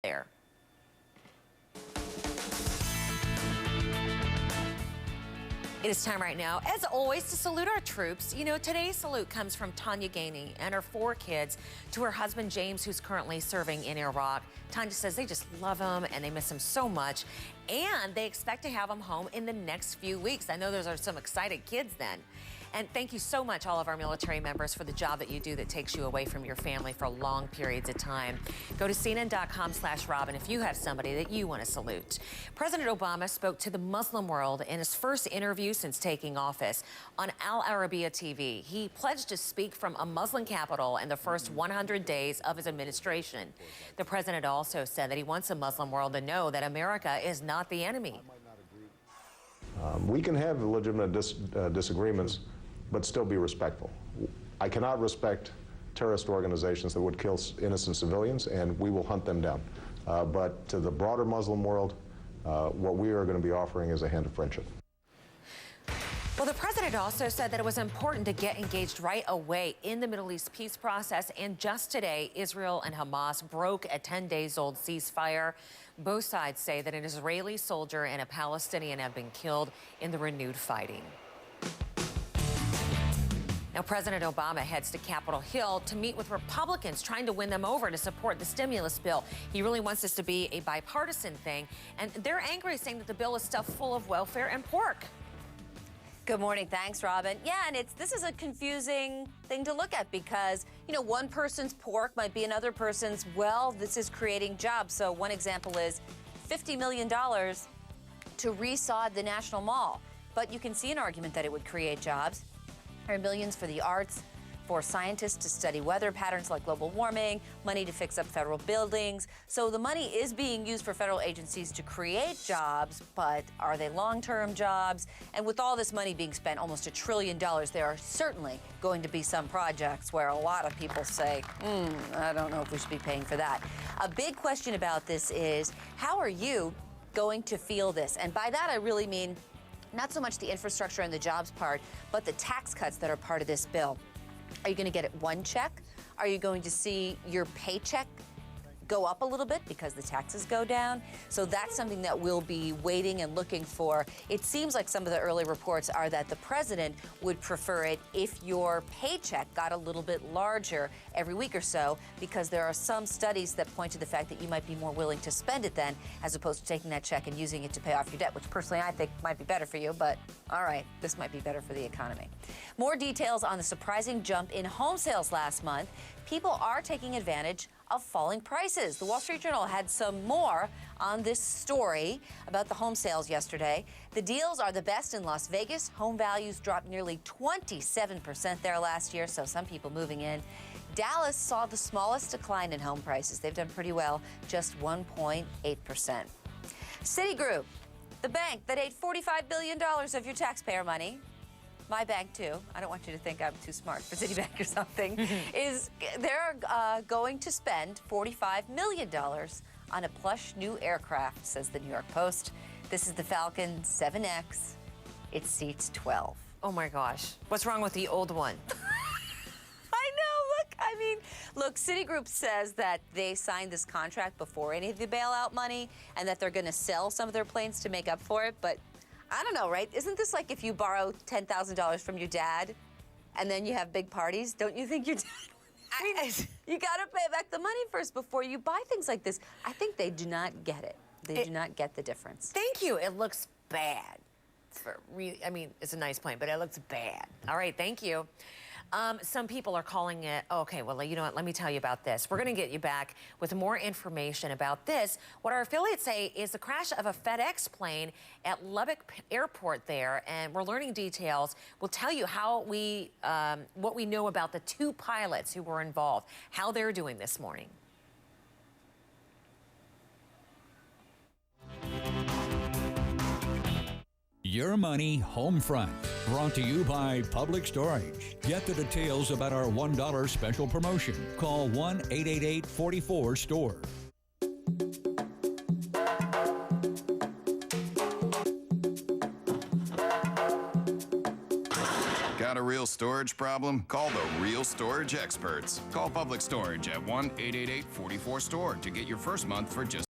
there. It is time right now, as always, to salute our troops. You know, today's salute comes from Tanya Gainey and her 4 kids to her husband, James, who's currently serving in Iraq. Tanya says they just love him and they miss him so much, and they expect to have him home in the next few weeks. I know those are some excited kids then. And thank you so much, all of our military members, for the job that you do that takes you away from your family for long periods of time. Go to CNN.com/Robin if you have somebody that you want to salute. President Obama spoke to the Muslim world in his first interview since taking office. On Al Arabiya TV, he pledged to speak from a Muslim capital in the first 100 days of his administration. The president also said that he wants the Muslim world to know that America is not the enemy. We can have legitimate disagreements, but still be respectful. I cannot respect terrorist organizations that would kill innocent civilians, and we will hunt them down. But to the broader Muslim world, what we are going to be offering is a hand of friendship. Well, the president also said that it was important to get engaged right away in the Middle East peace process. And just today, Israel and Hamas broke a 10-days-old ceasefire. Both sides say that an Israeli soldier and a Palestinian have been killed in the renewed fighting. Now, President Obama heads to Capitol Hill to meet with Republicans, trying to win them over to support the stimulus bill. He really wants this to be a bipartisan thing, and they're angry, saying that the bill is stuffed full of welfare and pork. Good morning. Thanks, Robin. Yeah, and this is a confusing thing to look at because, you know, one person's pork might be another person's, well, this is creating jobs. So one example is $50 million to resod the National Mall. But you can see an argument that it would create jobs. There are millions for the arts, for scientists to study weather patterns like global warming, money to fix up federal buildings. So the money is being used for federal agencies to create jobs, but are they long-term jobs? And with all this money being spent, almost $1 trillion, there are certainly going to be some projects where a lot of people say, I don't know if we should be paying for that. A big question about this is, how are you going to feel this? And by that, I really mean not so much the infrastructure and the jobs part, but the tax cuts that are part of this bill. Are you going to get it one check? Are you going to see your paycheck go up a little bit because the taxes go down? So that's something that we'll be waiting and looking for. It seems like some of the early reports are that the president would prefer it if your paycheck got a little bit larger every week or so, because there are some studies that point to the fact that you might be more willing to spend it then, as opposed to taking that check and using it to pay off your debt, which personally I think might be better for you, but all right, this might be better for the economy. More details on the surprising jump in home sales last month. People are taking advantage of falling prices. The Wall Street Journal had some more on this story about the home sales yesterday. The deals are the best in Las Vegas. Home values dropped nearly 27% there last year, so some people moving in. Dallas saw the smallest decline in home prices. They've done pretty well, just 1.8%. Citigroup, the bank that ate $45 billion of your taxpayer money, my bank too, I don't want you to think I'm too smart for Citibank or something, they're going to spend $45 million on a plush new aircraft, says the New York Post. This is the Falcon 7X. It seats 12. Oh my gosh, what's wrong with the old one? Look, Citigroup says that they signed this contract before any of the bailout money and that they're going to sell some of their planes to make up for it, but I don't know, right? Isn't this like if you borrow $10,000 from your dad and then you have big parties? Don't you think your dad you got to pay back the money first before you buy things like this? I think they do not get it. They do not get the difference. Thank you. It looks bad. It's a nice plane, but it looks bad. All right, thank you. Some people are calling it, okay, well, you know what, let me tell you about this. We're going to get you back with more information about this. What our affiliates say is the crash of a FedEx plane at Lubbock Airport there, and we're learning details. We'll tell you how what we know about the 2 pilots who were involved, how they're doing this morning. Your Money Home Front, brought to you by Public Storage. Get the details about our $1 special promotion. Call 1-888-44-STORE. Got Got a real storage problem? Call the real storage experts. Call Public Storage at 1-888-44-STORE to get your first month for just